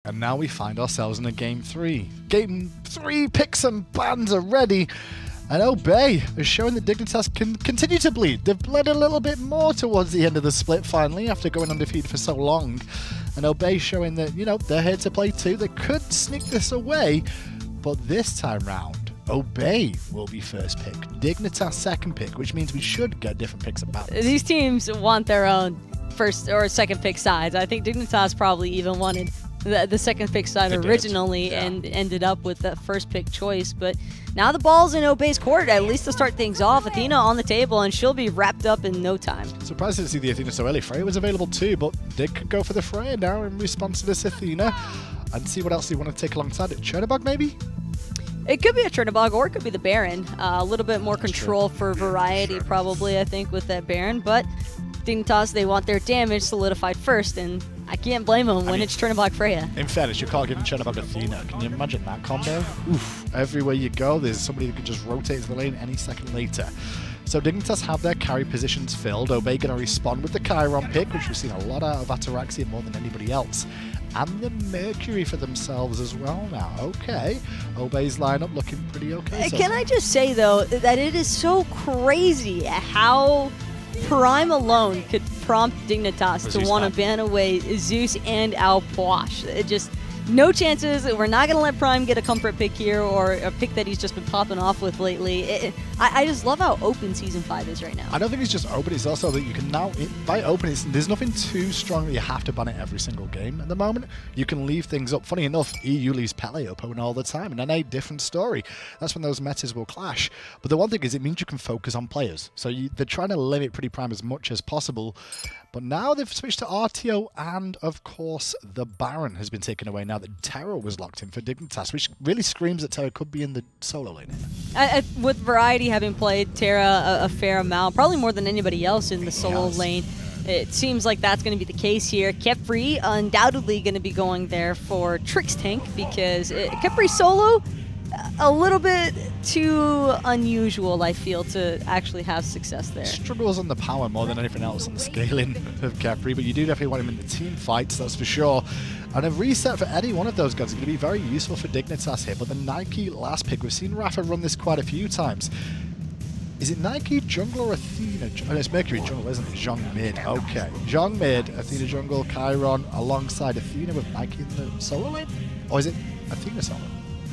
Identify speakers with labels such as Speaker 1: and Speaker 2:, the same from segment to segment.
Speaker 1: And now we find ourselves in a Game 3. Game 3 picks and bans are ready. And Obey is showing that Dignitas can continue to bleed. They've bled a little bit more towards the end of the split finally after going undefeated for so long. And Obey showing that, you know, they're here to play too. They could sneak this away, but this time round, Obey will be first pick. Dignitas second pick, which means we should get different picks of balance.
Speaker 2: These teams want their own first or second pick sides. I think Dignitas probably even wanted the second pick side originally and ended up with that first pick choice. But now the ball's in Obey's court, at least to start things off. Athena on the table, and she'll be wrapped up in no time.
Speaker 1: Surprised to see the Athena so early. Freya was available too, but Dig could go for the Freya now in response to this Athena. And see what else you want to take alongside it. Chernobog maybe?
Speaker 2: It could be a Chernobog, or it could be the Baron. A little bit more control for variety probably, I think, with that Baron. But Dignitas, they want their damage solidified first, and I can't blame them when it's Chernobog Freya.
Speaker 1: In fairness, you can't give Chernobog Athena. Can you imagine that combo? Oof. Everywhere you go, there's somebody that can just rotate to the lane any second later. So Dignitas have their carry positions filled. Obey going to respond with the Chiron pick, which we've seen a lot out of Ataraxia more than anybody else. And the Mercury for themselves as well now. Okay. Obey's lineup looking pretty okay.
Speaker 2: Can I just say, though, that it is so crazy how Prime alone could prompt Dignitas to want to ban away Zeus and Alpoash. It just, no chances. We're not going to let Prime get a comfort pick here, or a pick that he's just been popping off with lately. I just love how open Season 5 is right now.
Speaker 1: I don't think it's just open, it's also that you can now, by open, there's nothing too strong that you have to ban it every single game at the moment. You can leave things up. Funny enough, EU leaves Pele open all the time, and then a different story. That's when those metas will clash. But the one thing is, it means you can focus on players. So they're trying to limit PrettyPriMe as much as possible. But now they've switched to RTO, and of course the Baron has been taken away now that Terra was locked in for Dignitas, which really screams that Terra could be in the solo lane.
Speaker 2: With Variety having played Terra a fair amount, probably more than anybody else in the solo lane, it seems like that's going to be the case here. Khepri undoubtedly going to be going there for Trixtank, because Khepri solo, a little bit too unusual, I feel, to actually have success there.
Speaker 1: Struggles on the power more than anything else on the scaling of Khepri, but you do definitely want him in the team fights, that's for sure. And a reset for any one of those guns is going to be very useful for Dignitas here, but the Nike last pick, we've seen iRaffer run this quite a few times. Is it Nike jungle or Athena? Oh, it's Mercury jungle, isn't it? Zhong mid. Okay. Zhong mid, Athena jungle, Chiron alongside Athena with Nike in the solo lane? Or is it Athena solo?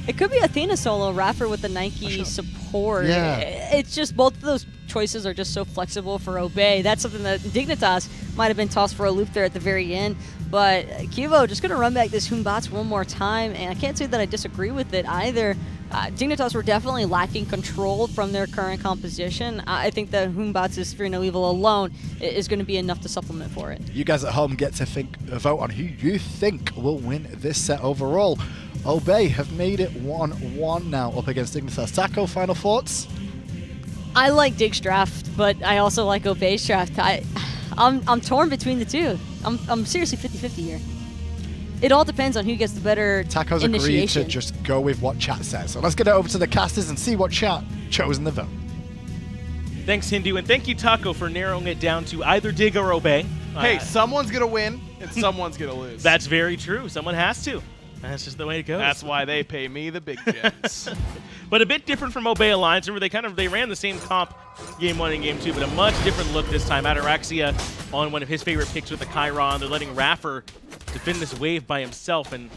Speaker 2: It could be Athena solo, Raffer with the Nike support. Yeah. It's just both of those choices are just so flexible for Obey. That's something that Dignitas might have been tossed for a loop there at the very end. But Qvo just going to run back this Batz one more time, and I can't say that I disagree with it either. Dignitas were definitely lacking control from their current composition. I think that Batz's Fear No Evil alone is going to be enough to supplement for it.
Speaker 1: You guys at home get to vote on who you think will win this set overall. Obey have made it 1-1 now up against Dignitas. Taco, final thoughts?
Speaker 2: I like Dig's draft, but I also like Obey's draft. I'm torn between the two. I'm seriously 50-50 here. It all depends on who gets the better
Speaker 1: Taco's agreed to just go with what chat says. So let's get it over to the casters and see what chat chose in the vote.
Speaker 3: Thanks, Hindu, and thank you, Taco, for narrowing it down to either Dig or Obey.
Speaker 4: Hey, someone's going to win and someone's going to lose.
Speaker 3: That's very true. Someone has to. That's just the way it goes.
Speaker 4: That's why they pay me the big gems.
Speaker 3: But a bit different from Obey Alliance. Remember, they ran the same comp Game 1 and Game 2, but a much different look this time. Ataraxia on one of his favorite picks with the Chiron. They're letting iRaffer defend this wave by himself, and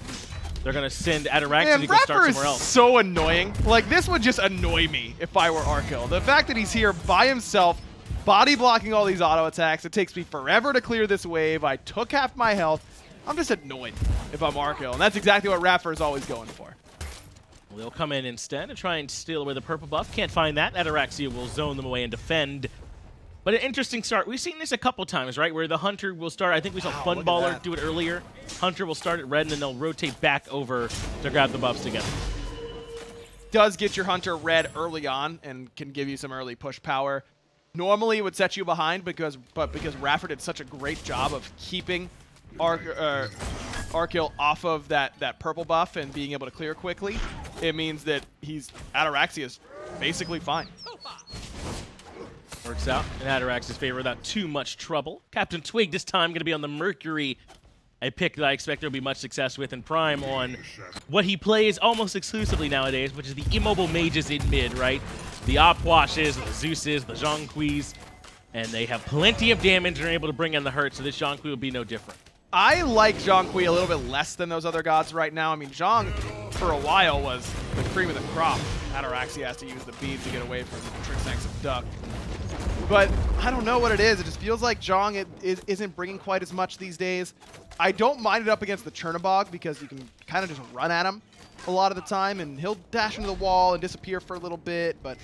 Speaker 3: they're going to send Ataraxia to go start somewhere else.
Speaker 4: Is so annoying. Like, this would just annoy me if I were Arkkyl. The fact that he's here by himself, body blocking all these auto attacks. It takes me forever to clear this wave. I took half my health. I'm just annoyed if I'm Arkkyl, and that's exactly what iRaffer is always going for.
Speaker 3: Well, they'll come in instead and try and steal away the purple buff. Can't find that. Ataraxia will zone them away and defend. But an interesting start. We've seen this a couple times, right, where the Hunter will start. I think we saw Funballer do it earlier. Hunter will start at red, and then they'll rotate back over to grab the buffs together.
Speaker 4: Does get your Hunter red early on and can give you some early push power. Normally, it would set you behind, because iRaffer did such a great job of keeping Arkkyl off of that purple buff and being able to clear quickly. It means that Ataraxia is basically fine.
Speaker 3: Works out in Ataraxia's favor without too much trouble. CaptainTwig this time going to be on the Mercury. a pick that I expect there'll be much success with in Prime on what he plays almost exclusively nowadays, which is the immobile mages in mid, right? The Opwashes, the Zeuses, the Zhongquis, and they have plenty of damage and are able to bring in the hurt, so this Zhongqui will be no different.
Speaker 4: I like Zhongqui a little bit less than those other gods right now. I mean, Zhong, for a while, was the cream of the crop. Ataraxia has to use the beads to get away from Trixtank's abduct. But I don't know what it is. It just feels like Zhong isn't bringing quite as much these days. I don't mind it up against the Chernobog because you can kind of just run at him a lot of the time, and he'll dash into the wall and disappear for a little bit, but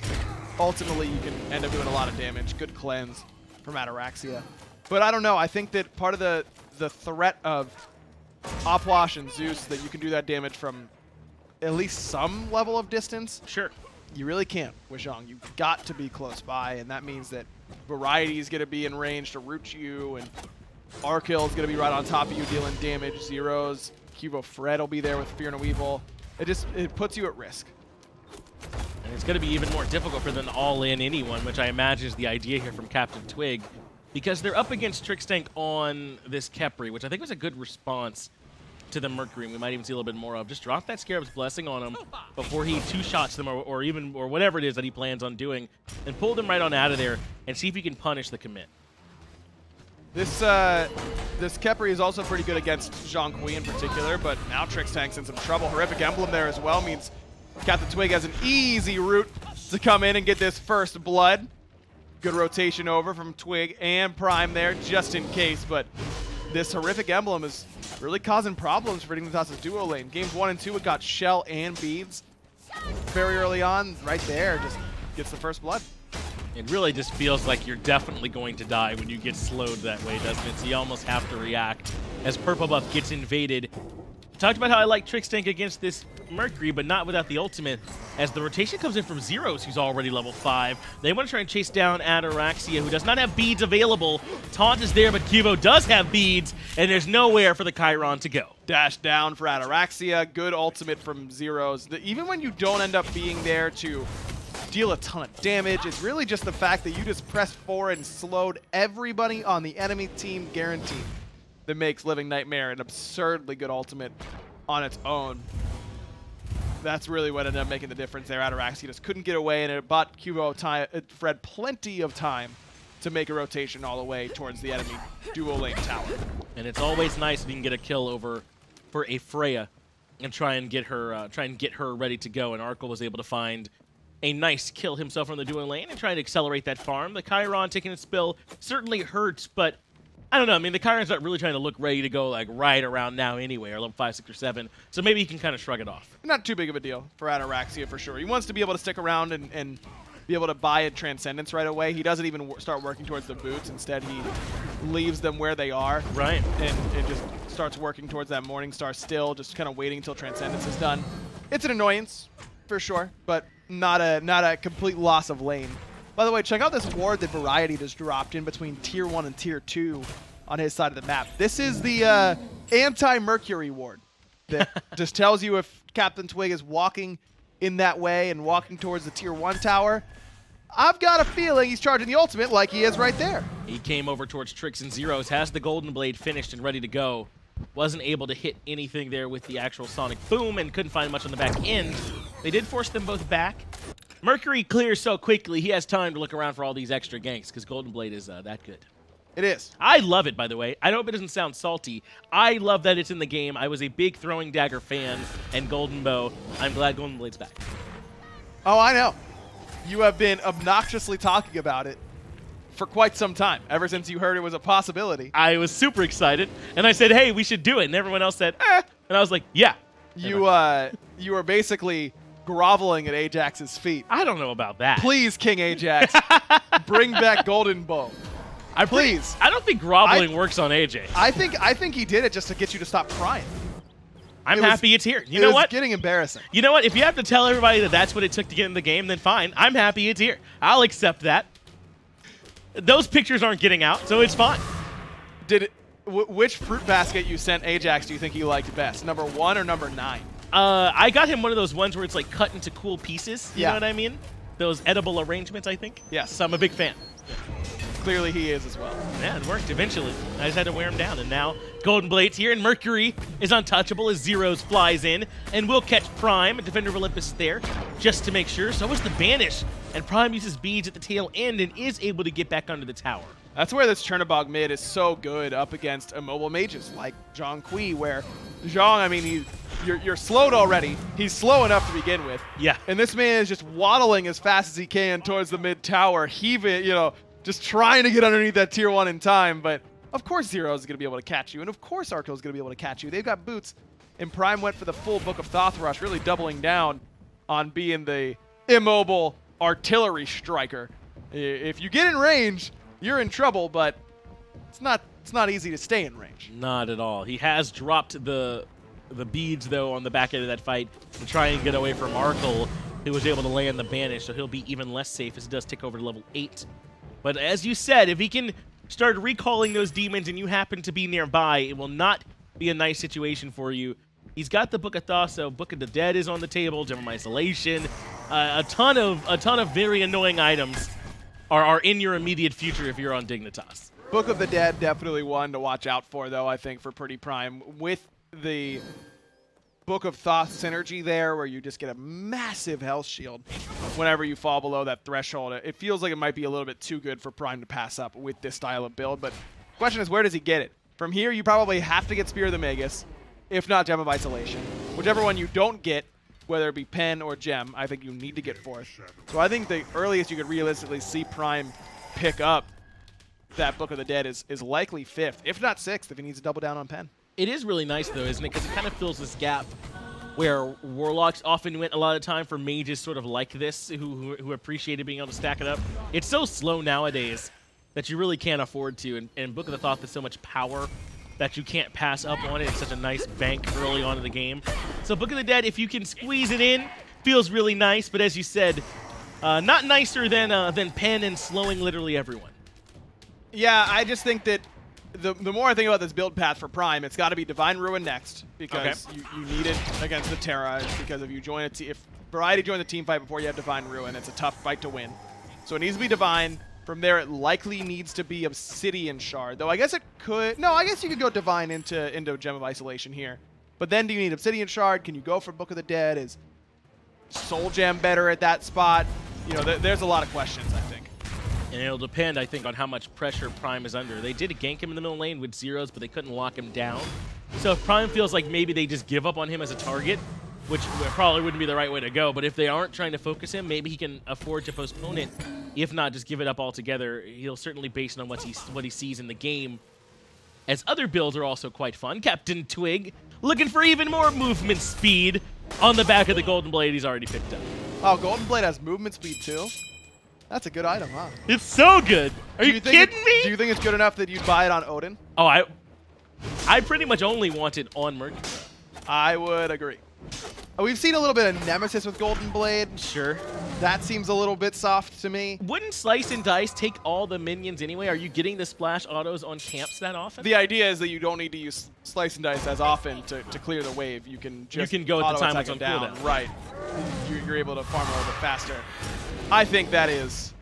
Speaker 4: ultimately you can end up doing a lot of damage. Good cleanse from Ataraxia. But I don't know. I think that part of the threat of Opwash and Zeus, that you can do that damage from at least some level of distance.
Speaker 3: Sure.
Speaker 4: You really can't with Zhong. You've got to be close by, and that means that Variety is going to be in range to root you, and Arkkyl is going to be right on top of you dealing damage. Zyrhoes, QvoFred will be there with Fear No Evil. It puts you at risk.
Speaker 3: And it's going to be even more difficult for them to all-in anyone, which I imagine is the idea here from CaptainTwig, because they're up against Trixtank on this Khepri, which I think was a good response to the Mercury. We might even see a little bit more of. Just drop that Scarab's Blessing on him before he two-shots them or whatever it is that he plans on doing, and pull them right on out of there and see if he can punish the commit.
Speaker 4: This Khepri is also pretty good against Zhongqui in particular, but now Trixtank's in some trouble. Horrific Emblem there as well means CaptainTwig has an easy route to come in and get this first blood. Good rotation over from Twig and Prime there just in case, but this Horrific Emblem is really causing problems for Dignitas' duo lane. Games 1 and 2, it got Shell and Beads very early on. Right there, just gets the first blood.
Speaker 3: It really just feels like you're definitely going to die when you get slowed that way, doesn't it? So you almost have to react as purple buff gets invaded. Talked about how I like Trixtank against this Mercury, but not without the ultimate, as the rotation comes in from Zyrhoes, who's already level 5. They want to try and chase down Ataraxia, who does not have beads available. Taunt is there, but Qvo does have beads, and there's nowhere for the Chiron to go.
Speaker 4: Dash down for Ataraxia. Good ultimate from Zyrhoes. Even when you don't end up being there to deal a ton of damage, it's really just the fact that you just pressed forward and slowed everybody on the enemy team guaranteed, that makes Living Nightmare an absurdly good ultimate on its own. That's really what ended up making the difference there. Ataraxia just couldn't get away, and it bought QvoFred plenty of time to make a rotation all the way towards the enemy duo lane tower.
Speaker 3: And it's always nice if you can get a kill over for a Freya and try and get her ready to go. And Arkkyl was able to find a nice kill himself from the duo lane and trying to accelerate that farm. The Chiron taking a spill certainly hurts, but I don't know. I mean, the Chiron's not really trying to look ready to go like right around now anyway, or level 5, 6, or 7. So maybe he can kind of shrug it off.
Speaker 4: Not too big of a deal for Ataraxia for sure. He wants to be able to stick around and be able to buy a Transcendence right away. He doesn't even start working towards the boots. Instead, he leaves them where they are.
Speaker 3: Right.
Speaker 4: And just starts working towards that Morningstar still, just kind of waiting until Transcendence is done. It's an annoyance for sure, but not a complete loss of lane. By the way, check out this ward that Variety just dropped in between Tier 1 and Tier 2 on his side of the map. This is the anti-Mercury ward that just tells you if CaptainTwig is walking in that way and walking towards the Tier 1 tower. I've got a feeling he's charging the ultimate like he is right there.
Speaker 3: He came over towards Trix and Zyrhoes, has the Golden Blade finished and ready to go. Wasn't able to hit anything there with the actual Sonic Boom and couldn't find much on the back end. They did force them both back. Mercury clears so quickly, he has time to look around for all these extra ganks because Golden Blade is that good.
Speaker 4: It is.
Speaker 3: I love it, by the way. I hope it doesn't sound salty. I love that it's in the game. I was a big Throwing Dagger fan and Golden Bow. I'm glad Golden Blade's back.
Speaker 4: Oh, I know. You have been obnoxiously talking about it for quite some time, ever since you heard it was a possibility.
Speaker 3: I was super excited, and I said, hey, we should do it. And everyone else said, eh. And I was like, yeah.
Speaker 4: You were basically groveling at Ajax's feet.
Speaker 3: I don't know about that.
Speaker 4: Please, King Ajax, bring back Golden Bow. Please.
Speaker 3: I don't think groveling works on AJ.
Speaker 4: I think he did it just to get you to stop crying.
Speaker 3: I'm happy it's here. You know what?
Speaker 4: It's getting embarrassing.
Speaker 3: You know what? If you have to tell everybody that that's what it took to get in the game, then fine. I'm happy it's here. I'll accept that. Those pictures aren't getting out, so it's fine.
Speaker 4: Which fruit basket you sent Ajax do you think he liked best? Number 1 or number 9?
Speaker 3: I got him one of those ones where it's like cut into cool pieces. You
Speaker 4: Yeah.
Speaker 3: know what I mean? Those edible arrangements, I think.
Speaker 4: Yes.
Speaker 3: So I'm a big fan.
Speaker 4: clearly he is as well.
Speaker 3: Yeah, it worked eventually. I just had to wear him down, and now Golden Blade's here, and Mercury is untouchable as Zyrhoes flies in, and will catch Prime, a Defender of Olympus there, just to make sure. So is the Banish, and Prime uses beads at the tail end and is able to get back under the tower.
Speaker 4: That's where this Chernobog mid is so good up against immobile mages like Zhong, where Zhong, I mean, you're slowed already. He's slow enough to begin with.
Speaker 3: Yeah.
Speaker 4: And this man is just waddling as fast as he can towards the mid tower, heaving, just trying to get underneath that tier 1 in time. But of course Zyrhoes is going to be able to catch you, and of course Arkkyl is going to be able to catch you. They've got boots, and Prime went for the full Book of Thoth rush, really doubling down on being the immobile artillery striker. If you get in range, you're in trouble, but it's not easy to stay in range.
Speaker 3: Not at all. He has dropped the beads, though, on the back end of that fight to try and get away from Arkkyl, who was able to land the Banish, so he'll be even less safe as he does tick over to level 8. But as you said, if he can start recalling those demons and you happen to be nearby, it will not be a nice situation for you. He's got the Book of Thoth, so Book of the Dead is on the table, Gem of Isolation, a ton of very annoying items are in your immediate future if you're on Dignitas.
Speaker 4: Book of the Dead, definitely one to watch out for, though, I think, for PrettyPriMe. With the Book of Thoth synergy there, where you just get a massive health shield whenever you fall below that threshold, it feels like it might be a little bit too good for Prime to pass up with this style of build. But the question is, where does he get it? From here, you probably have to get Spear of the Magus, if not Gem of Isolation. Whichever one you don't get, whether it be Pen or Gem, I think you need to get 4th. So I think the earliest you could realistically see Prime pick up that Book of the Dead is likely 5th, if not 6th, if he needs to double down on Pen.
Speaker 3: It is really nice, though, isn't it? Because it kind of fills this gap where Warlocks often went a lot of time for mages sort of like this, who appreciated being able to stack it up. It's so slow nowadays that you really can't afford to, and Book of the Thoth has so much power that you can't pass up on it. It's such a nice bank early on in the game. So Book of the Dead, if you can squeeze it in, feels really nice, but as you said, not nicer than Pen and slowing literally everyone.
Speaker 4: Yeah, I just think that the more I think about this build path for Prime, it's got to be Divine Ruin next, because you need it against the Terra, because if you join if Variety joins the team fight before you have Divine Ruin, it's a tough fight to win. So it needs to be Divine. From there, it likely needs to be Obsidian Shard, though I guess it could... No, I guess you could go Divine into Gem of Isolation here. But then do you need Obsidian Shard? Can you go for Book of the Dead? Is Soul Gem better at that spot? There's a lot of questions, I think.
Speaker 3: And it'll depend, I think, on how much pressure Prime is under. They did gank him in the middle lane with Zyrhoes, but they couldn't lock him down. So if Prime feels like maybe they just give up on him as a target, which probably wouldn't be the right way to go, but if they aren't trying to focus him, maybe he can afford to postpone it. If not, just give it up altogether. He'll certainly, based on what he sees in the game, as other builds are also quite fun. CaptainTwig looking for even more movement speed on the back of the Golden Blade he's already picked up.
Speaker 4: Oh, Golden Blade has movement speed too? That's a good item, huh?
Speaker 3: It's so good. Are you kidding me?
Speaker 4: Do you think it's good enough that you'd buy it on Odin?
Speaker 3: Oh, I pretty much only want it on Mercury.
Speaker 4: I would agree. We've seen a little bit of Nemesis with Golden Blade.
Speaker 3: Sure.
Speaker 4: That seems a little bit soft to me.
Speaker 3: Wouldn't Slice and Dice take all the minions anyway? Are you getting the splash autos on camps that often?
Speaker 4: The idea is that you don't need to use Slice and Dice as often to clear the wave. You can just
Speaker 3: go at the time it's on cooldown.
Speaker 4: Right. You're able to farm a little bit faster. I think that is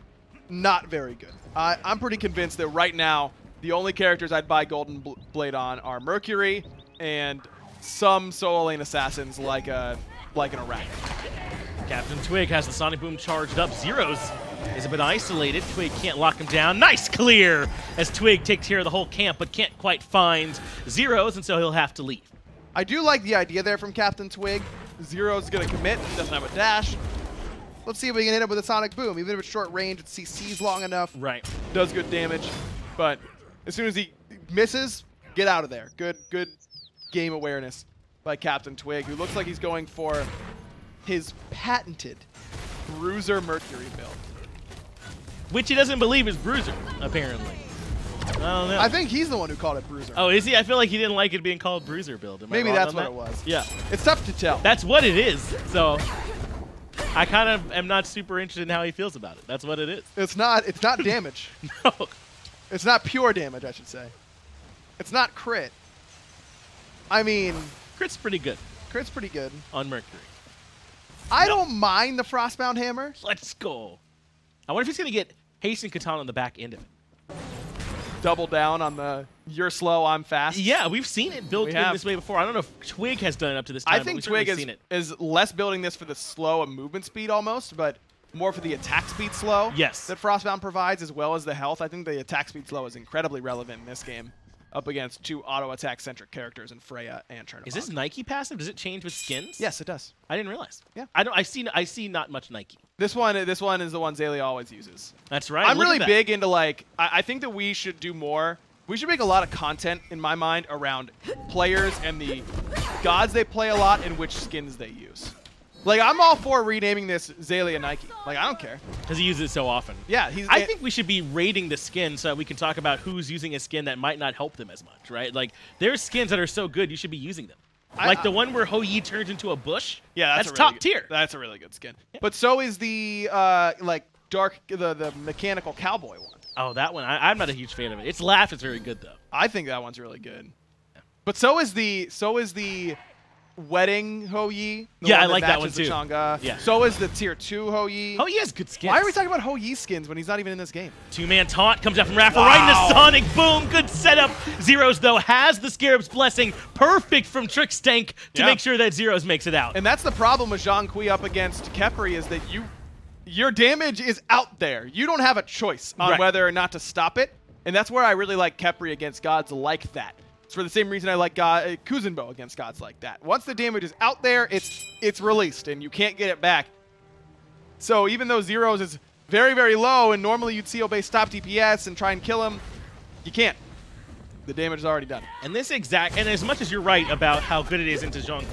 Speaker 4: not very good. I'm pretty convinced that right now, the only characters I'd buy Golden Blade on are Mercury and some solo lane assassins like an Ataraxia.
Speaker 3: CaptainTwig has the Sonic Boom charged up. Zyrhoes is a bit isolated. Twig can't lock him down. Nice clear as Twig takes care of the whole camp, but can't quite find Zyrhoes, and so he'll have to leave.
Speaker 4: I do like the idea there from CaptainTwig. Zyrhoes is going to commit. Doesn't have a dash. Let's see if we can hit it with a Sonic Boom. Even if it's short range, it CC's long enough.
Speaker 3: Right.
Speaker 4: Does good damage. But as soon as he misses, get out of there. Good game awareness by CaptainTwig, who looks like he's going for his patented Bruiser Mercury build.
Speaker 3: Which he doesn't believe is Bruiser, apparently. I don't know.
Speaker 4: I think he's the one who called it Bruiser.
Speaker 3: Oh, is he? I feel like he didn't like it being called Bruiser build.
Speaker 4: Maybe that's what it was.
Speaker 3: Yeah.
Speaker 4: It's tough to tell.
Speaker 3: That's what it is. So I kind of am not super interested in how he feels about it. That's what it is.
Speaker 4: It's not damage.
Speaker 3: No.
Speaker 4: It's not pure damage, I should say. It's not crit. I mean,
Speaker 3: Crit's pretty good.
Speaker 4: Crit's pretty good.
Speaker 3: On Mercury.
Speaker 4: I don't mind the Frostbound Hammer.
Speaker 3: Let's go. I wonder if he's going to get Hasten Katana on the back end of it.
Speaker 4: double down on the you're slow, I'm fast.
Speaker 3: Yeah, we've seen it built in this way before. I don't know if Twig has done it up to this time.
Speaker 4: I think Twig is less building this for the slow and movement speed almost, but more for the attack speed slow that Frostbound provides, as well as the health. I think the attack speed slow is incredibly relevant in this game up against 2 auto-attack-centric characters in Freya and Chernobog.
Speaker 3: Is this Nike passive? Does it change with skins?
Speaker 4: Yes, it does.
Speaker 3: I didn't realize.
Speaker 4: Yeah.
Speaker 3: I see not much Nike.
Speaker 4: This one is the one Xaliea always uses.
Speaker 3: That's right.
Speaker 4: I'm really big into, like, I think that we should do more. We should make a lot of content, in my mind, around players and the gods they play a lot and which skins they use. Like, I'm all for renaming this Xaliea Nike. Like, I don't care.
Speaker 3: Because he uses it so often.
Speaker 4: Yeah.
Speaker 3: I think we should be rating the skin so that we can talk about who's using a skin that might not help them as much, right? Like, there's skins that are so good, you should be using them. Like the one where Hou Yi turns into a bush.
Speaker 4: Yeah,
Speaker 3: that's top tier.
Speaker 4: That's a really good skin. Yeah. But so is the, like, the mechanical cowboy one.
Speaker 3: Oh, that one. I'm not a huge fan of it. Its laugh is very good, though.
Speaker 4: I think that one's really good. Yeah. But so is the wedding Hou Yi.
Speaker 3: Yeah, I like that one too.
Speaker 4: Yeah. So is the tier 2 Hou Yi.
Speaker 3: Hou Yi has good skins.
Speaker 4: Why are we talking about Hou Yi skins when he's not even in this game?
Speaker 3: 2-man taunt comes out from iRaffer right into Sonic. Boom. Good setup. Zyrhoes, though, has the Scarab's Blessing. Perfect from Trixtank to make sure that Zyrhoes makes it out.
Speaker 4: And that's the problem with Zhong up against Khepri is that your damage is out there. You don't have a choice on whether or not to stop it. And that's where I really like Khepri against gods like that. It's for the same reason I like Kuzenbo against gods like that. Once the damage is out there, it's released, and you can't get it back. So even though Zyrhoes is very, very low, and normally you'd see Obey stop DPS and try and kill him, you can't. The damage is already done.
Speaker 3: And and as much as you're right about how good it is into Zhong,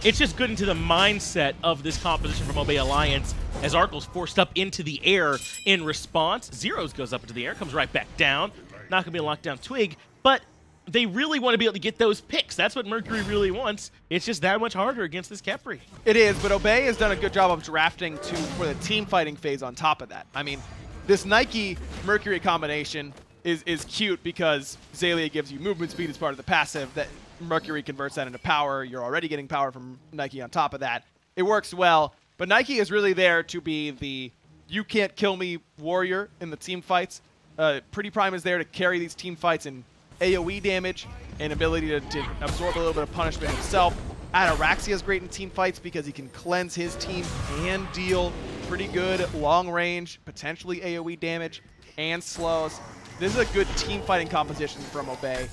Speaker 3: it's just good into the mindset of this composition from Obey Alliance as Arkkyl's forced up into the air in response. Zyrhoes goes up into the air, comes right back down. Not going to be a lockdown Twig, but they really want to be able to get those picks. That's what Mercury really wants. It's just that much harder against this Khepri.
Speaker 4: It is, but Obey has done a good job of drafting for the team fighting phase on top of that. I mean, this Nike-Mercury combination is cute because Xaliea gives you movement speed as part of the passive. That Mercury converts that into power. You're already getting power from Nike on top of that. It works well, but Nike is really there to be the you can't kill me warrior in the team fights. PrettyPriMe is there to carry these team fights in AoE damage and ability to absorb a little bit of punishment himself. Ataraxia is great in team fights because he can cleanse his team and deal pretty good long range, potentially AoE damage and slows. This is a good team fighting composition from Obey.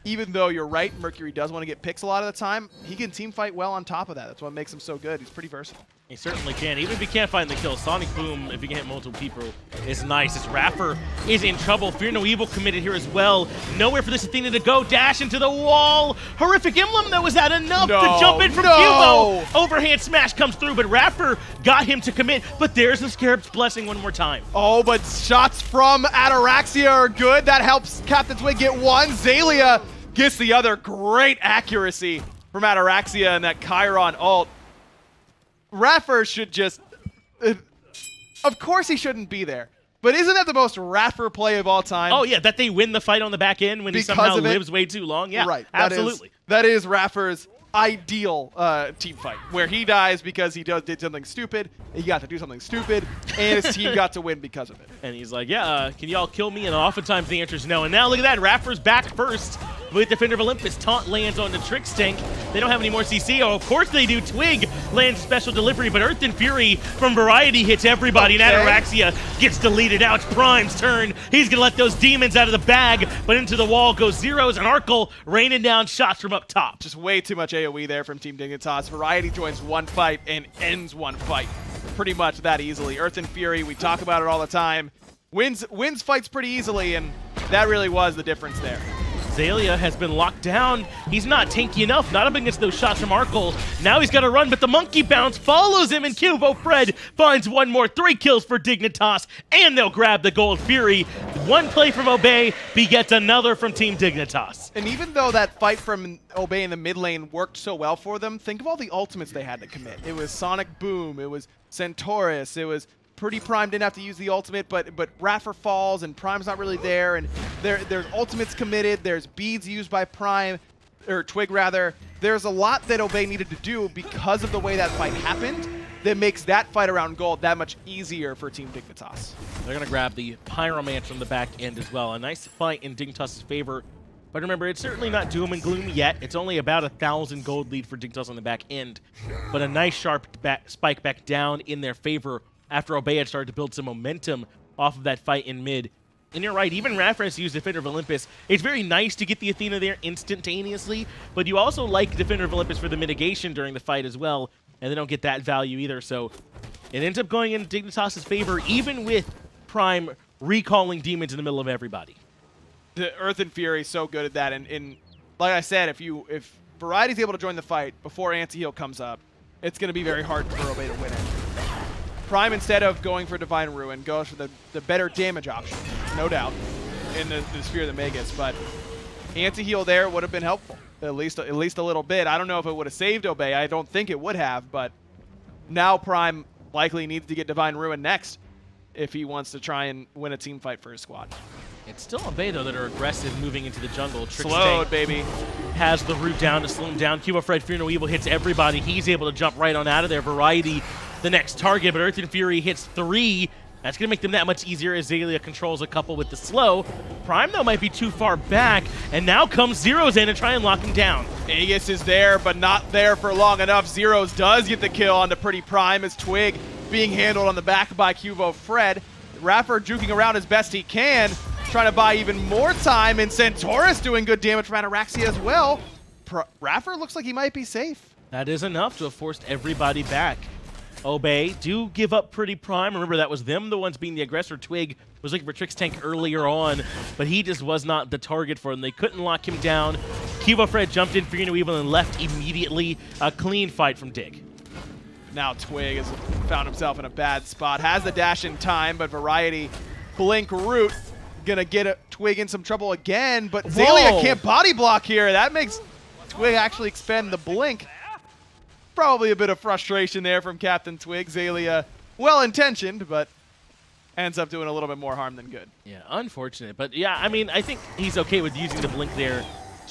Speaker 4: Even though you're right, Mercury does want to get picks a lot of the time, he can team fight well on top of that. That's what makes him so good. He's pretty versatile.
Speaker 3: He certainly can. Even if he can't find the kill, Sonic Boom, if he can hit multiple people, is nice. As iRaffer is in trouble. Fear No Evil committed here as well. Nowhere for this Athena to go. Dash into the wall. Horrific Emblem, though, was that enough to jump in from Qvo? Overhand smash comes through, but iRaffer got him to commit. But there's the Scarab's Blessing one more time.
Speaker 4: Oh, but shots from Ataraxia are good. That helps CaptainTwig get one. Xaliea gets the other. Great accuracy from Ataraxia and that Chiron ult. iRaffer should just... of course he shouldn't be there. But isn't that the most iRaffer play of all time?
Speaker 3: Oh, yeah, that they win the fight on the back end when he somehow lives way too long? Yeah,
Speaker 4: right.
Speaker 3: Absolutely.
Speaker 4: That is iRaffer's ideal team fight, where he dies because he did something stupid, he got to do something stupid, and his team got to win because of it.
Speaker 3: And he's like, yeah, can y'all kill me? And oftentimes the answer is no. And now look at that, iRaffer's back first with Defender of Olympus. Taunt lands on the Trixtank. They don't have any more CC. Oh, of course they do. Twig lands special delivery, but Earth and Fury from Variety hits everybody, and Ataraxia gets deleted. Now it's Prime's turn. He's going to let those demons out of the bag, but into the wall goes Zyrhoes, and Arkkyl raining down shots from up top.
Speaker 4: Just way too much AoE there from Team Dignitas. Variety joins one fight and ends one fight pretty much that easily. Earth and Fury, we talk about it all the time, wins fights pretty easily, and that really was the difference there.
Speaker 3: Xaliea has been locked down. He's not tanky enough, not up against those shots from Arkkyl. Now he's got to run, but the monkey bounce follows him, and QvoFred finds one more. 3 kills for Dignitas, and they'll grab the gold. Fury, one play from Obey begets another from Team Dignitas.
Speaker 4: And even though that fight from Obey in the mid lane worked so well for them, think of all the ultimates they had to commit. It was Sonic Boom, it was Centaurus, it was PrettyPriMe didn't have to use the ultimate, but iRaffer falls and Prime's not really there, and there's ultimates committed, there's beads used by Prime, or Twig rather. There's a lot that Obey needed to do because of the way that fight happened that makes that fight around gold that much easier for Team Dignitas.
Speaker 3: They're going to grab the Pyromancer from the back end as well. A nice fight in Dignitas' favor. But remember, it's certainly not doom and gloom yet. It's only about 1,000 gold lead for Dignitas on the back end. But a nice sharp spike back down in their favor after Obey had started to build some momentum off of that fight in mid. And you're right, even iRaffer has used Defender of Olympus. It's very nice to get the Athena there instantaneously, but you also like Defender of Olympus for the mitigation during the fight as well, and they don't get that value either. So it ends up going in Dignitas' favor, even with Prime recalling demons in the middle of everybody.
Speaker 4: The Earth and Fury is so good at that, and like I said, if Variety's able to join the fight before Anti-Heal comes up, it's going to be very hard for Obey to win it. Prime, instead of going for Divine Ruin, goes for the better damage option, no doubt, in the Sphere of the Magus. But Anti-Heal there would have been helpful, at least a little bit. I don't know if it would have saved Obey. I don't think it would have, but now Prime likely needs to get Divine Ruin next if he wants to try and win a team fight for his squad.
Speaker 3: It's still Obey, though, that are aggressive moving into the jungle.
Speaker 4: Slowed, baby.
Speaker 3: Has the root down to slow him down. QvoFred, Fear No Evil hits everybody. He's able to jump right on out of there. Variety, the next target, but Earth and Fury hits 3. That's going to make them that much easier as Xaliea controls a couple with the slow. Prime, though, might be too far back, and now comes Zyrhoes in to try and lock him down.
Speaker 4: Aegis is there, but not there for long enough. Zyrhoes does get the kill onto PrettyPriMe as Twig being handled on the back by QvoFred. iRaffer juking around as best he can, trying to buy even more time, and Centaurus doing good damage from Ataraxia as well. iRaffer looks like he might be safe.
Speaker 3: That is enough to have forced everybody back. Obey do give up PrettyPriMe. Remember, that was them, the ones being the aggressor. Twig was looking for Trixtank earlier on, but he just was not the target for them. They couldn't lock him down. QvoFred jumped in for Fear No Evil and left immediately. A clean fight from Dig.
Speaker 4: Now Twig has found himself in a bad spot. Has the dash in time, but Variety blink root. Gonna get a Twig in some trouble again, but Xaliea can't body block here. That makes Twig actually expend the blink. Probably a bit of frustration there from CaptainTwig. Xaliea, well-intentioned, but ends up doing a little bit more harm than good.
Speaker 3: Yeah, unfortunate. But yeah, I mean, I think he's okay with using the blink there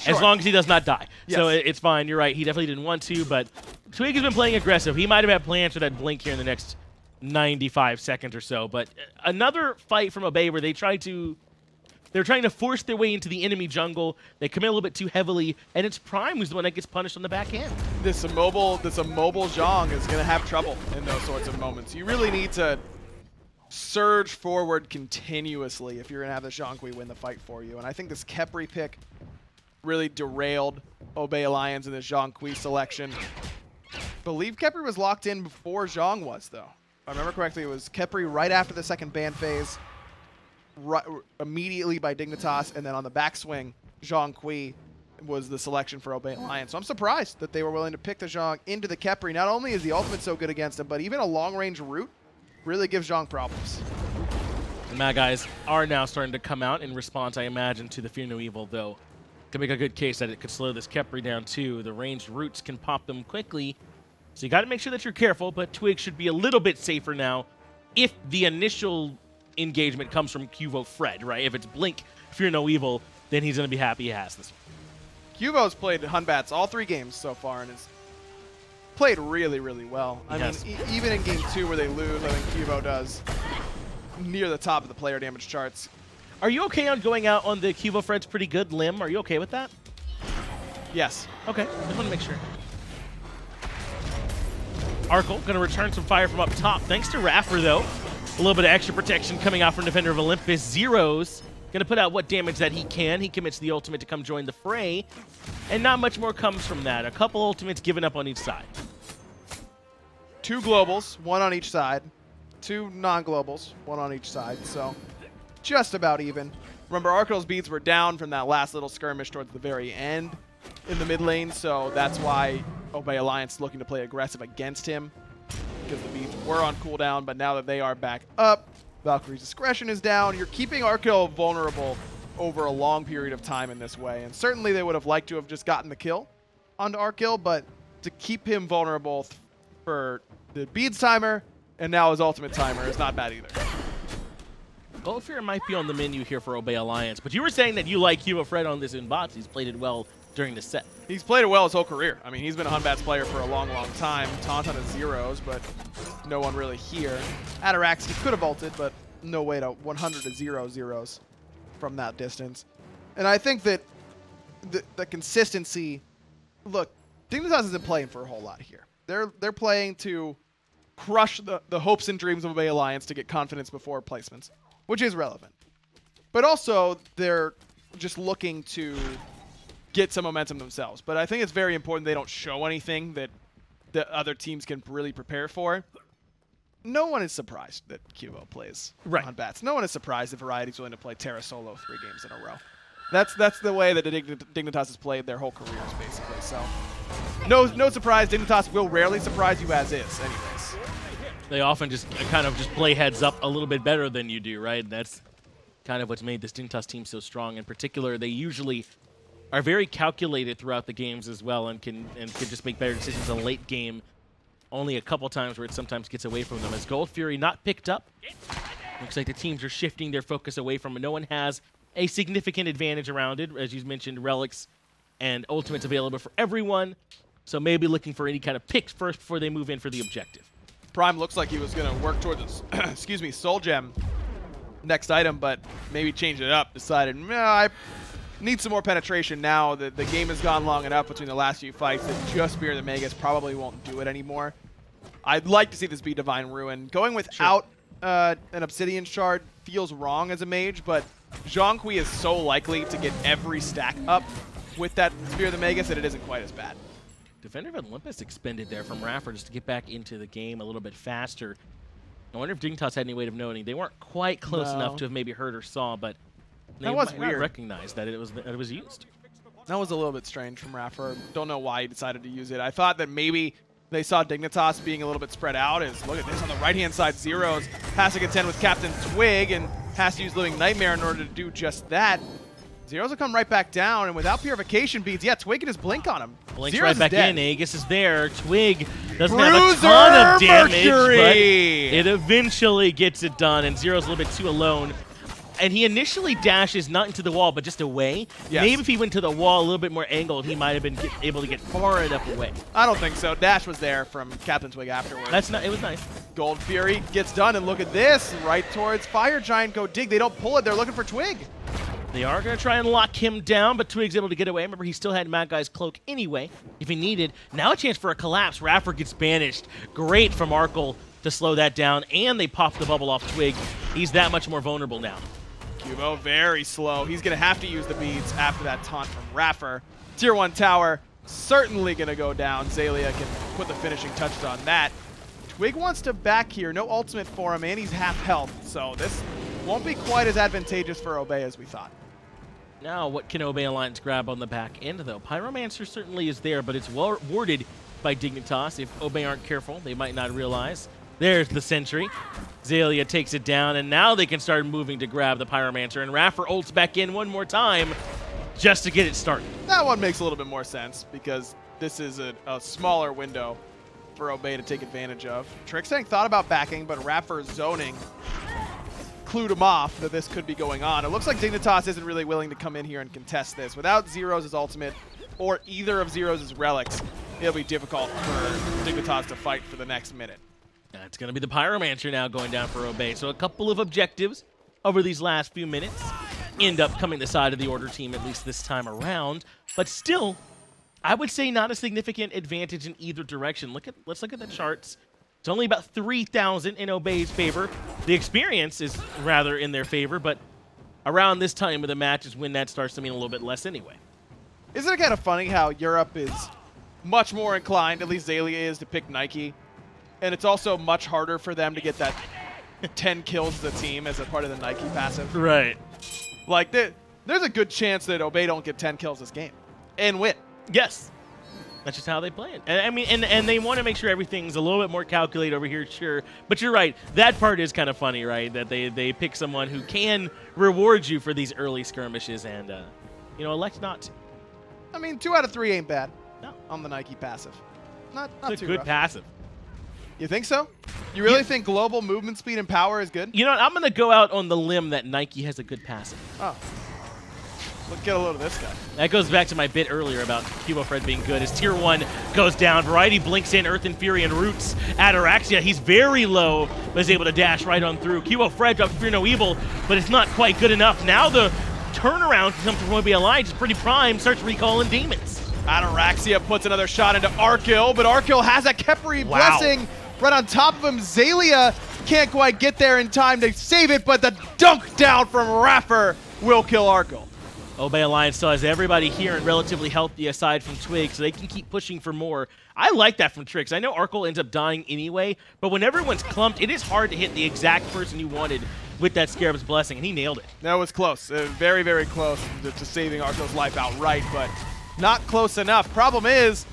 Speaker 3: as long as he does not die.
Speaker 4: Yes.
Speaker 3: So it's fine. You're right. He definitely didn't want to, but Twig has been playing aggressive. He might have had plans for that blink here in the next 95 seconds or so. But another fight from Obey where they're trying to force their way into the enemy jungle. They come in a little bit too heavily, and it's Prime who's the one that gets punished on the back end.
Speaker 4: This immobile Zhong is going to have trouble in those sorts of moments. You really need to surge forward continuously if you're going to have the Zhong win the fight for you. And I think this Khepri pick really derailed Obey Alliance in the Zhong selection. I believe Khepri was locked in before Zhong was, though. If I remember correctly, it was Khepri right after the second ban phase. Right, immediately by Dignitas, and then on the backswing, Zhong was the selection for Obey Alliance. So I'm surprised that they were willing to pick the Zhong into the Khepri. Not only is the ultimate so good against him, but even a long-range route really gives Zhong problems.
Speaker 3: The Mad Guys are now starting to come out in response, I imagine, to the Fear No Evil, though. To make a good case that it could slow this Khepri down, too. The ranged roots can pop them quickly, so you got to make sure that you're careful, but Twig should be a little bit safer now if the initial engagement comes from QvoFred, right? If it's Blink, Fear No Evil, then he's going to be happy he has this one.
Speaker 4: Qvo's played Batz all 3 games so far and has played really, really well. I mean, even in game 2 where they lose, I think Qvo does near the top of the player damage charts.
Speaker 3: Are you okay on going out on the QvoFred's pretty good limb? Are you okay with that?
Speaker 4: Yes.
Speaker 3: Okay, just want to make sure. Arkkyl going to return some fire from up top. Thanks to iRaffer, though. A little bit of extra protection coming out from Defender of Olympus. Zyrhoes going to put out what damage that he can. He commits the ultimate to come join the fray. And not much more comes from that. A couple ultimates given up on each side.
Speaker 4: 2 globals, 1 on each side. 2 non-globals, 1 on each side. So just about even. Remember, Arkyl's beads were down from that last little skirmish towards the very end in the mid lane. So that's why Obey Alliance looking to play aggressive against him, because the beats were on cooldown, but now that they are back up, Valkyrie's discretion is down. You're keeping Arkkyl vulnerable over a long period of time in this way, and certainly they would have liked to have just gotten the kill onto Arkkyl, but to keep him vulnerable for the beads timer and now his ultimate timer is not bad either.
Speaker 3: Fear might be on the menu here for Obey Alliance, but you were saying that you like QvoFred on this in bots. He's played it well during the set.
Speaker 4: He's played it well his whole career. I mean, he's been a Batz player for a long, long time. Taunt on his Zyrhoes, but no one really here. Ataraxia could have ulted, but no way to 100 to 0 zeros from that distance. And I think that the consistency, look, Dignitas isn't playing for a whole lot here. They're playing to crush the hopes and dreams of Obey Alliance to get confidence before placements, which is relevant. But also, they're just looking to get some momentum themselves. But I think it's very important they don't show anything that the other teams can really prepare for. No one is surprised that Qvo plays on Batz. No one is surprised that Variety's willing to play Terra solo 3 games in a row. That's the way that Dignitas has played their whole careers, basically. So no surprise. Dignitas will rarely surprise you as is, anyways.
Speaker 3: They often just kind of just play heads up a little bit better than you do, right? That's kind of what's made this Dignitas team so strong. In particular, they usually are very calculated throughout the games as well, and can just make better decisions in late game. Only a couple times where it sometimes gets away from them. As Gold Fury not picked up, looks like the teams are shifting their focus away from it. No one has a significant advantage around it. As you mentioned, relics and ultimates available for everyone. So maybe looking for any kind of picks first before they move in for the objective.
Speaker 4: Prime looks like he was going to work towards, excuse me, Soul Gem next item, but maybe changed it up. Decided, I need some more penetration now. The game has gone long enough between the last few fights that just Spear the Magus probably won't do it anymore. I'd like to see this be Divine Ruin. Going without an Obsidian Shard feels wrong as a mage, but Zhong is so likely to get every stack up with that Spear of the Magus that it isn't quite as bad.
Speaker 3: Defender of Olympus expended there from iRaffer just to get back into the game a little bit faster. I wonder if Dignitas had any way of knowing. They weren't quite close enough to have maybe heard or saw, but they might not recognize that it was used.
Speaker 4: That was a little bit strange from iRaffer. Don't know why he decided to use it. I thought that maybe they saw Dignitas being a little bit spread out. Look at this on the right-hand side. Zyrhoes has to contend with CaptainTwig and has to use Living Nightmare in order to do just that. Zyrhoes will come right back down, and without Purification Beads, Twig can just blink on him.
Speaker 3: Blinks right back in. Aegis is there. Twig doesn't have a ton of damage,
Speaker 4: Mercury.
Speaker 3: But it eventually gets it done, and Zero's a little bit too alone. And he initially dashes not into the wall, but just away. Yes. Maybe if he went to the wall a little bit more angled, he might have been able to get far enough away.
Speaker 4: I don't think so. Dash was there from CaptainTwig afterwards.
Speaker 3: It was nice.
Speaker 4: Gold Fury gets done, and look at this. Right towards Fire Giant. Go dig. They don't pull it. They're looking for Twig.
Speaker 3: They are going to try and lock him down, but Twig's able to get away. Remember, he still had Mad Guy's cloak anyway, if he needed. Now a chance for a collapse. iRaffer gets banished. Great from Arkkyl to slow that down, and they pop the bubble off Twig. He's that much more vulnerable now.
Speaker 4: Qvo very slow. He's going to have to use the beads after that taunt from iRaffer. Tier 1 tower certainly going to go down. Xaliea can put the finishing touches on that. Twig wants to back here. No ultimate for him, and he's half health. So this won't be quite as advantageous for Obey as we thought.
Speaker 3: Now, what can Obey Alliance grab on the back end, though? Pyromancer certainly is there, but it's well warded by Dignitas. If Obey aren't careful, they might not realize. There's the Sentry. Xaliea takes it down, and now they can start moving to grab the Pyromancer, and iRaffer ults back in one more time just to get it started.
Speaker 4: That one makes a little bit more sense, because this is a smaller window for Obey to take advantage of. Trixtank thought about backing, but iRaffer zoning clued him off that this could be going on. It looks like Dignitas isn't really willing to come in here and contest this. Without Zyrhoes' ultimate or either of Zyrhoes' relics, it'll be difficult for Dignitas to fight for the next minute.
Speaker 3: It's going to be the Pyromancer now going down for Obey. So a couple of objectives over these last few minutes end up coming the side of the Order team, at least this time around. But still, I would say not a significant advantage in either direction. Let's look at the charts. It's only about 3,000 in Obey's favor. The experience is rather in their favor, but around this time of the match is when that starts to mean a little bit less anyway.
Speaker 4: Isn't it kind of funny how Europe is much more inclined, at least Xaliea is, to pick Nike? And it's also much harder for them to get that 10 kills as a team as a part of the Nike passive.
Speaker 3: Right.
Speaker 4: Like, there's a good chance that Obey don't get 10 kills this game and win.
Speaker 3: Yes. That's just how they play it. And I mean, and they want to make sure everything's a little bit more calculated over here, sure. But you're right. That part is kind of funny, right? That they pick someone who can reward you for these early skirmishes and, elect not to.
Speaker 4: I mean, 2 out of 3 ain't bad.
Speaker 3: No.
Speaker 4: On the Nike passive. Not
Speaker 3: it's
Speaker 4: too
Speaker 3: a good
Speaker 4: rough.
Speaker 3: passive.
Speaker 4: You think so? You really think global movement speed and power is good?
Speaker 3: You know what? I'm going to go out on the limb that Nike has a good passive.
Speaker 4: Oh. Let's get a load of this guy.
Speaker 3: That goes back to my bit earlier about QvoFred being good. As Tier 1 goes down, Variety blinks in, Earth and Fury and roots Ataraxia. He's very low, but is able to dash right on through. QvoFred drops Fear No Evil, but it's not quite good enough. Now the turnaround comes from OB Alliance. PrettyPriMe starts recalling demons.
Speaker 4: Ataraxia puts another shot into Arkkyl, but Arkkyl has a Khepri blessing right on top of him. Xaliea can't quite get there in time to save it, but the dunk down from iRaffer will kill Arkkyl.
Speaker 3: Obey Alliance still has everybody here and relatively healthy aside from Twig, so they can keep pushing for more. I like that from Trix. I know Arkkyl ends up dying anyway, but when everyone's clumped, it is hard to hit the exact person you wanted with that Scarab's Blessing, and he nailed it.
Speaker 4: That was close. Very, very close to saving Arkyl's life outright, but not close enough. Problem is,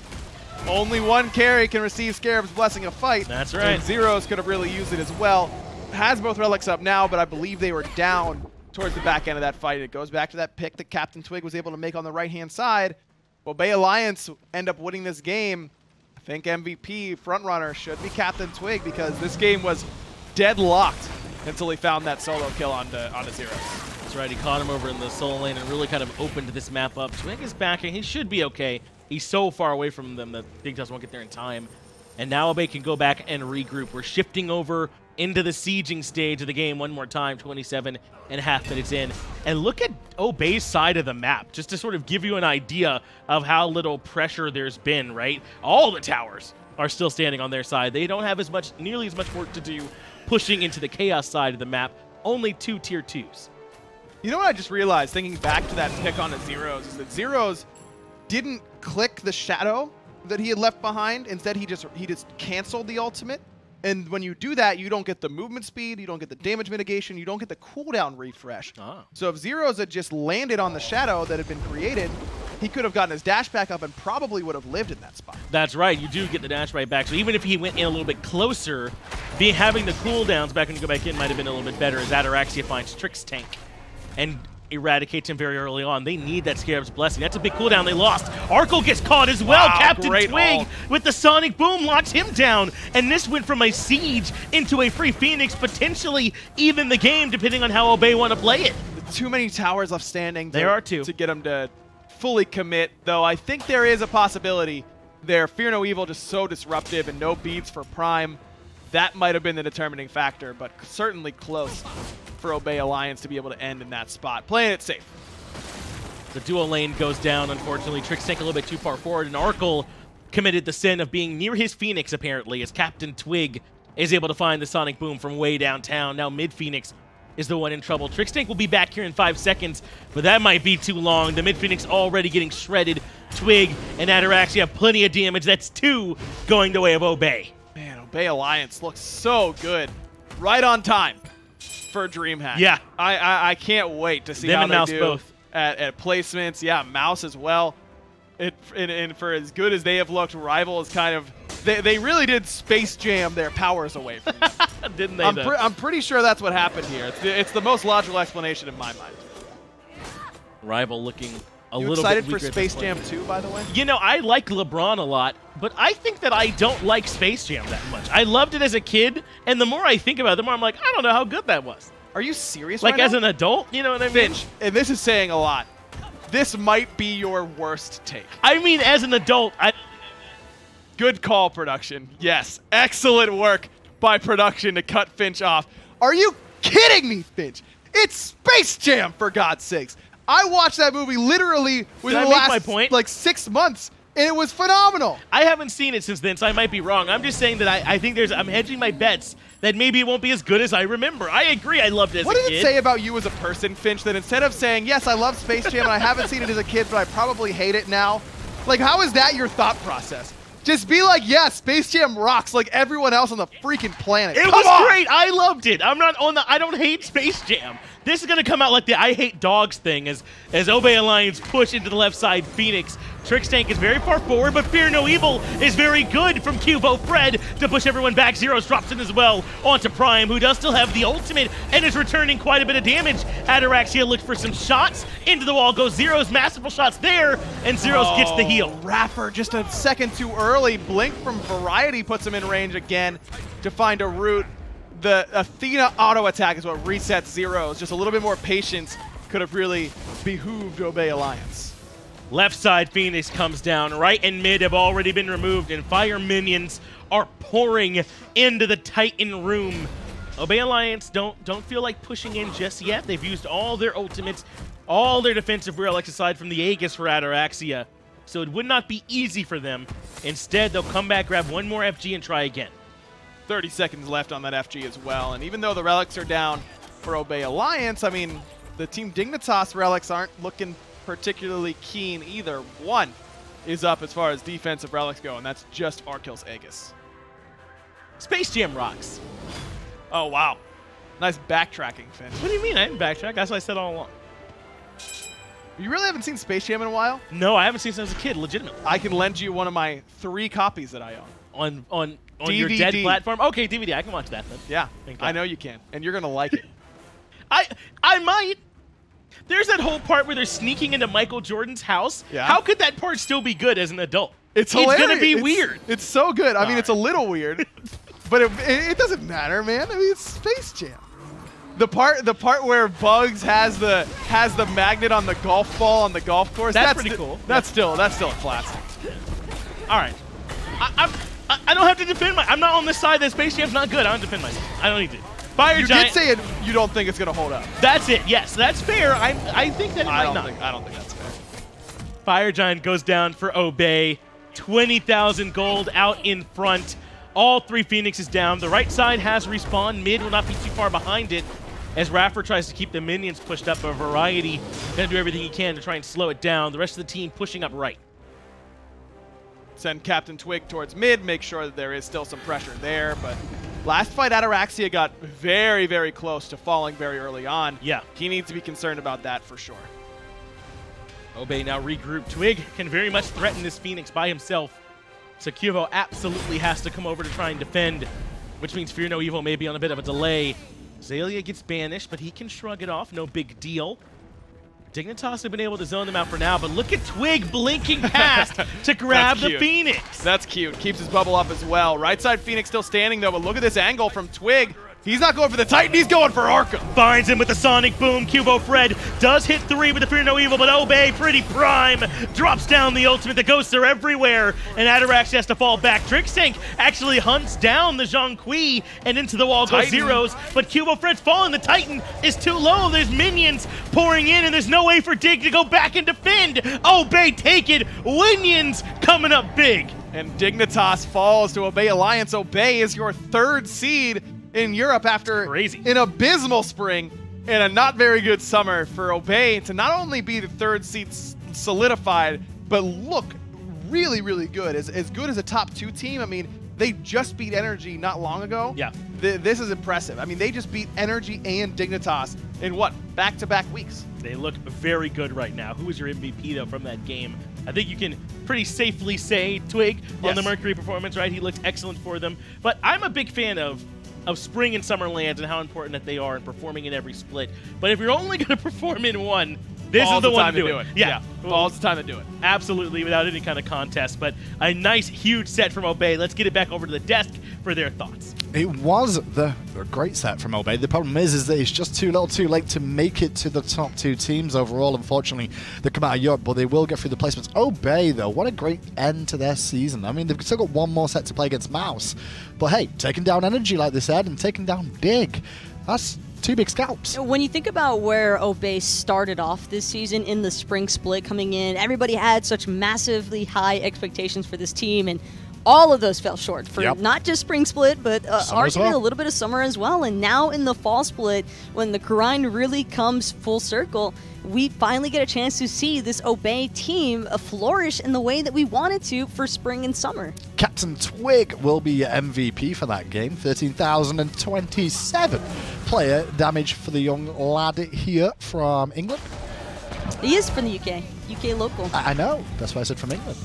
Speaker 4: only one carry can receive Scarab's Blessing a fight.
Speaker 3: That's right.
Speaker 4: And Zyrhoes could have really used it as well. Has both relics up now, but I believe they were down towards the back end of that fight. It goes back to that pick that CaptainTwig was able to make on the right-hand side. Obey Alliance end up winning this game. I think MVP frontrunner should be CaptainTwig because this game was deadlocked until he found that solo kill onto Zyrhoes.
Speaker 3: That's right, he caught him over in the solo lane and really kind of opened this map up. Twig is backing, he should be okay. He's so far away from them that Dignitas won't get there in time. And now Obey can go back and regroup. We're shifting over into the sieging stage of the game one more time, 27.5 minutes in. And look at Obey's side of the map, just to sort of give you an idea of how little pressure there's been, right? All the towers are still standing on their side. They don't have nearly as much work to do pushing into the Chaos side of the map. Only 2 Tier 2s.
Speaker 4: You know what I just realized, thinking back to that pick on the Zyrhoes, is that Zyrhoes didn't click the shadow that he had left behind. Instead, he just canceled the ultimate. And when you do that, you don't get the movement speed, you don't get the damage mitigation, you don't get the cooldown refresh.
Speaker 3: Oh.
Speaker 4: So if Zyrhoes had just landed on the shadow that had been created, he could have gotten his dash back up and probably would have lived in that spot.
Speaker 3: That's right, you do get the dash right back. So even if he went in a little bit closer, having the cooldowns back when you go back in might have been a little bit better as Ataraxia finds Trixtank and eradicates him very early on. They need that Scarab's Blessing. That's a big cooldown they lost. Arkkyl gets caught as well.
Speaker 4: Wow,
Speaker 3: CaptainTwig with the Sonic Boom locks him down. And this went from a siege into a free Phoenix, potentially even the game, depending on how Obey want to play it.
Speaker 4: Too many towers left standing
Speaker 3: to
Speaker 4: get him to fully commit, though I think there is a possibility there. Fear No Evil just so disruptive and no beads for Prime. That might have been the determining factor, but certainly close for Obey Alliance to be able to end in that spot. Playing it safe.
Speaker 3: The dual lane goes down, unfortunately. Trixtank a little bit too far forward, and Arkkyl committed the sin of being near his Phoenix, apparently, as CaptainTwig is able to find the Sonic Boom from way downtown. Now mid-Phoenix is the one in trouble. Trixtank will be back here in 5 seconds, but that might be too long. The mid-Phoenix already getting shredded. Twig and Ataraxia have plenty of damage. That's 2 going the way of Obey.
Speaker 4: Man, Obey Alliance looks so good. Right on time for DreamHack.
Speaker 3: Yeah.
Speaker 4: I can't wait to see
Speaker 3: Them
Speaker 4: how
Speaker 3: and
Speaker 4: they
Speaker 3: Mouse
Speaker 4: do
Speaker 3: both.
Speaker 4: At placements. Yeah, Mouse as well. And for as good as they have looked, Rival is kind of... They really did Space Jam their powers away from them.
Speaker 3: Didn't they,
Speaker 4: I'm pretty sure that's what happened here. It's the most logical explanation in my mind.
Speaker 3: Rival looking a
Speaker 4: You
Speaker 3: little
Speaker 4: excited
Speaker 3: bit weaker
Speaker 4: for
Speaker 3: at
Speaker 4: Space
Speaker 3: this
Speaker 4: Jam
Speaker 3: point.
Speaker 4: 2, by the way?
Speaker 3: You know, I like LeBron a lot, but I think that I don't like Space Jam that much. I loved it as a kid, and the more I think about it, the more I'm like, I don't know how good that was.
Speaker 4: Are you serious
Speaker 3: Like,
Speaker 4: right
Speaker 3: as
Speaker 4: now?
Speaker 3: an adult, you know what I mean?
Speaker 4: Finch, and this is saying a lot. This might be your worst take.
Speaker 3: I mean, as an adult,
Speaker 4: Good call, production. Yes, excellent work by production to cut Finch off. Are you kidding me, Finch? It's Space Jam, for God's sakes. I watched that movie literally within the last, like, 6 months, and it was phenomenal.
Speaker 3: I haven't seen it since then, so I might be wrong. I'm just saying that I think I'm hedging my bets that maybe it won't be as good as I remember. I agree, I loved it as a kid.
Speaker 4: What does it say about you as a person, Finch, that instead of saying, yes, I love Space Jam and I haven't seen it as a kid, but I probably hate it now? Like, how is that your thought process? Just be like, yeah, Space Jam rocks like everyone else on the freaking planet.
Speaker 3: It was great. I loved it. I don't hate Space Jam. This is going to come out like the I hate dogs thing as Obey Alliance push into the left side Phoenix. Trixtank is very far forward, but Fear No Evil is very good from QvoFred to push everyone back. Zyrhoes drops in as well onto Prime, who does still have the ultimate and is returning quite a bit of damage. Ataraxia looks for some shots. Into the wall goes Zyrhoes. Masterful shots there, and Zyrhoes gets the heal.
Speaker 4: iRaffer just a second too early. Blink from Variety puts him in range again to find a route. The Athena auto attack is what resets Zyrhoes. Just a little bit more patience could have really behooved Obey Alliance.
Speaker 3: Left side Phoenix comes down. Right and mid have already been removed, and fire minions are pouring into the Titan room. Obey Alliance don't feel like pushing in just yet. They've used all their ultimates, all their defensive relics aside from the Aegis for Ataraxia. So it would not be easy for them. Instead, they'll come back, grab one more FG, and try again.
Speaker 4: 30 seconds left on that FG as well. And even though the relics are down for Obey Alliance, I mean, the Team Dignitas relics aren't looking particularly keen either. One is up as far as defensive relics go, and that's just Arkkyl's Aegis.
Speaker 3: Space Jam rocks.
Speaker 4: Oh, wow. Nice backtracking, Finn.
Speaker 3: What do you mean? I didn't backtrack. That's what I said all along.
Speaker 4: You really haven't seen Space Jam in a while?
Speaker 3: No, I haven't seen it since I was a kid, legitimately.
Speaker 4: I can lend you one of my 3 copies that I own.
Speaker 3: On
Speaker 4: DVD.
Speaker 3: your dead platform? Okay, DVD. I can watch that then.
Speaker 4: Yeah, I know you can, and you're going to like it.
Speaker 3: I might. There's that whole part where they're sneaking into Michael Jordan's house.
Speaker 4: Yeah.
Speaker 3: How could that part still be good as an adult?
Speaker 4: It's hilarious.
Speaker 3: It's going to be weird.
Speaker 4: It's so good. I mean, it's a little weird, but it doesn't matter, man. I mean, it's Space Jam. The part where Bugs has the magnet on the golf ball on the golf course.
Speaker 3: That's pretty cool.
Speaker 4: That's still a classic.
Speaker 3: All right. I don't have to defend I'm not on this side that Space Jam's not good. I don't defend myself. I don't need to. Fire
Speaker 4: you
Speaker 3: Giant.
Speaker 4: did say it. You don't think it's gonna hold up.
Speaker 3: That's it. Yes, that's fair. I think that it might not.
Speaker 4: I don't think that's fair.
Speaker 3: Fire Giant goes down for Obey. 20,000 gold out in front. All 3 Phoenixes down. The right side has respawn. Mid will not be too far behind it, as iRaffer tries to keep the minions pushed up. A variety gonna do everything he can to try and slow it down. The rest of the team pushing up right.
Speaker 4: Send CaptainTwig towards mid, make sure that there is still some pressure there, but last fight Ataraxia got very, very close to falling very early on.
Speaker 3: Yeah.
Speaker 4: He needs to be concerned about that for sure.
Speaker 3: Obey now regrouped. Twig can very much threaten this Phoenix by himself, so Quvo absolutely has to come over to try and defend, which means Fear No Evil may be on a bit of a delay. Xaliea gets banished, but he can shrug it off, no big deal. Dignitas have been able to zone them out for now, but look at Twig blinking past to grab the Phoenix.
Speaker 4: That's cute. Keeps his bubble up as well. Right side Phoenix still standing, though, but look at this angle from Twig. He's not going for the Titan, he's going for Arkkyl.
Speaker 3: Finds him with the Sonic Boom. QvoFred does hit 3 with the Fear No Evil, but Obey, PrettyPriMe, drops down the ultimate. The ghosts are everywhere, and Ataraxia has to fall back. Trixtank actually hunts down the Zhong and into the wall goes Zyrhoes, but QvoFred's falling. The Titan is too low. There's minions pouring in, and there's no way for Dig to go back and defend. Obey take it. Winions coming up big.
Speaker 4: And Dignitas falls to Obey Alliance. Obey is your 3rd seed in Europe after an abysmal spring and a not very good summer for Obey to not only be the 3rd seed solidified, but look really, really good. As good as a top 2 team. I mean, they just beat Energy not long ago.
Speaker 3: Yeah.
Speaker 4: This is impressive. I mean, they just beat Energy and Dignitas in what? Back-to-back weeks.
Speaker 3: They look very good right now. Who was your MVP, though, from that game? I think you can pretty safely say Twig on the Mercury performance, right? He looked excellent for them. But I'm a big fan of spring and summer lands and how important that they are in performing in every split. But if you're only going to perform in one, this is the one to do it.
Speaker 4: Yeah. Ball's the time to do it.
Speaker 3: Absolutely, without any kind of contest. But a nice, huge set from Obey. Let's get it back over to the desk for their thoughts.
Speaker 1: It was a great set from Obey. The problem is that it's just too little too late to make it to the top 2 teams overall. Unfortunately, they come out of Europe, but they will get through the placements. Obey, though, what a great end to their season. I mean, they've still got one more set to play against Mouse. But hey, taking down Energy, like they said, and taking down Dig, that's 2 big scalps.
Speaker 2: When you think about where Obey started off this season in the spring split coming in, everybody had such massively high expectations for this team, and all of those fell short for not just spring split, but arguably a little bit of summer as well. And now in the fall split, when the grind really comes full circle, we finally get a chance to see this Obey team flourish in the way that we wanted to for spring and summer.
Speaker 1: CaptainTwig will be your MVP for that game. 13,027 player damage for the young lad here from England.
Speaker 2: He is from the UK. UK local.
Speaker 1: I know. That's why I said from England.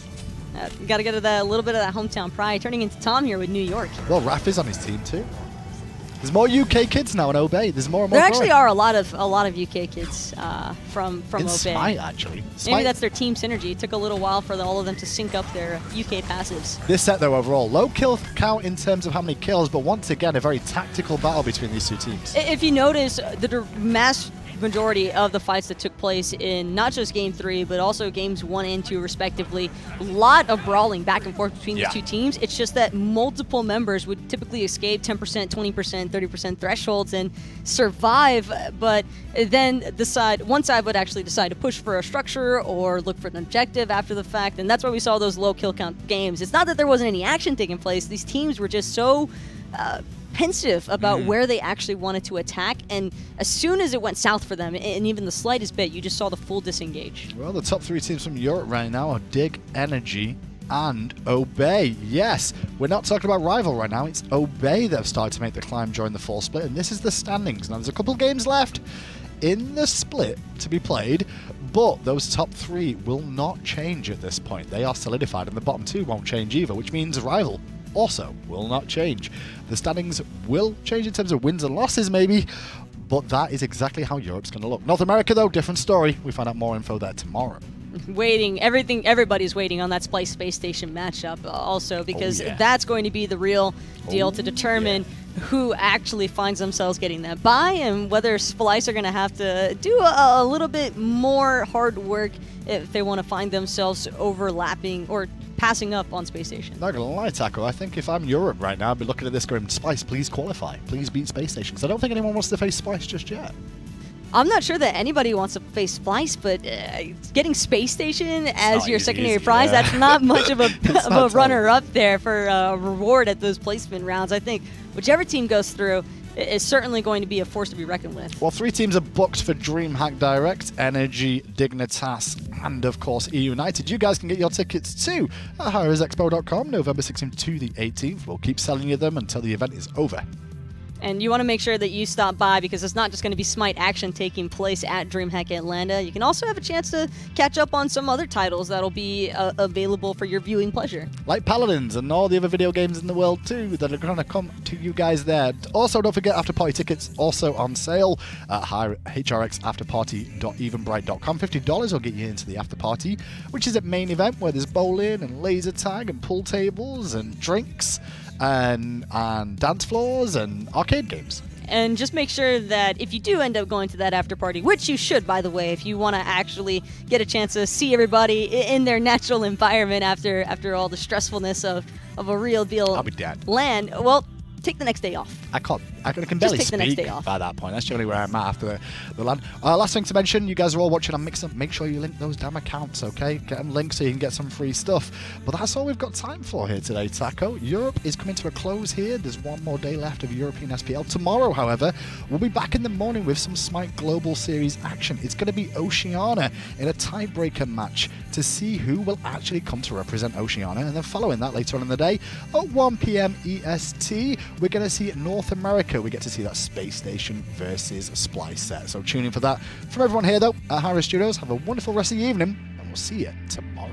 Speaker 2: Got to get a little bit of that hometown pride, turning into Tom here with New York.
Speaker 1: Well, Raph is on his team too. There's more UK kids now in Obey. There's more and more.
Speaker 2: There actually are a lot of UK kids from
Speaker 1: in
Speaker 2: Obey.
Speaker 1: Smite, actually.
Speaker 2: Maybe that's their team synergy. It took a little while for all of them to sync up their UK passives.
Speaker 1: This set, though, overall, low kill count in terms of how many kills, but once again, a very tactical battle between these 2 teams.
Speaker 2: If you notice, the mass majority of the fights that took place in not just Game 3, but also Games 1 and 2, respectively. A lot of brawling back and forth between these two teams. It's just that multiple members would typically escape 10%, 20%, 30% thresholds and survive, but then one side would actually decide to push for a structure or look for an objective after the fact, and that's why we saw those low kill count games. It's not that there wasn't any action taking place. These teams were just so pensive about where they actually wanted to attack, and as soon as it went south for them, and even the slightest bit, you just saw the full disengage.
Speaker 1: Well, the top 3 teams from Europe right now are Dig, Energy, and Obey. Yes, we're not talking about Rival right now. It's Obey that have started to make the climb during the fall split, and this is the standings. Now, there's a couple of games left in the split to be played, but those top 3 will not change at this point. They are solidified, and the bottom 2 won't change either, which means Rival also will not change. The standings will change in terms of wins and losses, maybe, but that is exactly how Europe's going to look. North America, though, different story. We find out more info there tomorrow.
Speaker 2: Everybody's waiting on that Splice Space Station matchup also, because that's going to be the real deal to determine who actually finds themselves getting that bye, and whether Splice are going to have to do a little bit more hard work if they want to find themselves overlapping or passing up on Space Station.
Speaker 1: Not gonna lie, Taco, I think if I'm Europe right now, I'd be looking at this going, Splice, please qualify. Please beat Space Station, because I don't think anyone wants to face Splice just yet.
Speaker 2: I'm not sure that anybody wants to face Splice, but getting Space Station as your secondary prize, that's not much of a runner-up there for a reward at those placement rounds. I think whichever team goes through is certainly going to be a force to be reckoned with.
Speaker 1: Well, 3 teams are booked for DreamHack Direct, Energy, Dignitas, and of course United. You guys can get your tickets too at hi-rezexpo.com, November 16th to the 18th. We'll keep selling you them until the event is over.
Speaker 2: And you want to make sure that you stop by, because it's not just going to be Smite action taking place at DreamHack Atlanta. You can also have a chance to catch up on some other titles that'll be available for your viewing pleasure.
Speaker 1: Like Paladins and all the other video games in the world too that are going to come to you guys there. Also, don't forget After Party tickets also on sale at hrxafterparty.eventbrite.com. $50 will get you into the After Party, which is a main event where there's bowling and laser tag and pool tables and drinks and dance floors and arcade games.
Speaker 2: And just make sure that if you do end up going to that after party, which you should, by the way, if you want to actually get a chance to see everybody in their natural environment after all the stressfulness of a real deal
Speaker 1: I'll be dead.
Speaker 2: LAN, well, take the next day off.
Speaker 1: I can barely
Speaker 2: take the next
Speaker 1: speak
Speaker 2: day off.
Speaker 1: by that point. That's generally where I'm at after the LAN. Last thing to mention, you guys are all watching on Mixup. Make sure you link those damn accounts, okay? Get them linked so you can get some free stuff. But that's all we've got time for here today, Taco. Europe is coming to a close here. There's one more day left of European SPL. Tomorrow, however, we'll be back in the morning with some Smite Global Series action. It's going to be Oceania in a tiebreaker match to see who will actually come to represent Oceania. And then following that, later on in the day, at 1 p.m. EST, we're going to see North America. We get to see that Space Station versus Splice set. So tune in for that. From everyone here, though, at hi-rez Studios, have a wonderful rest of the evening, and we'll see you tomorrow.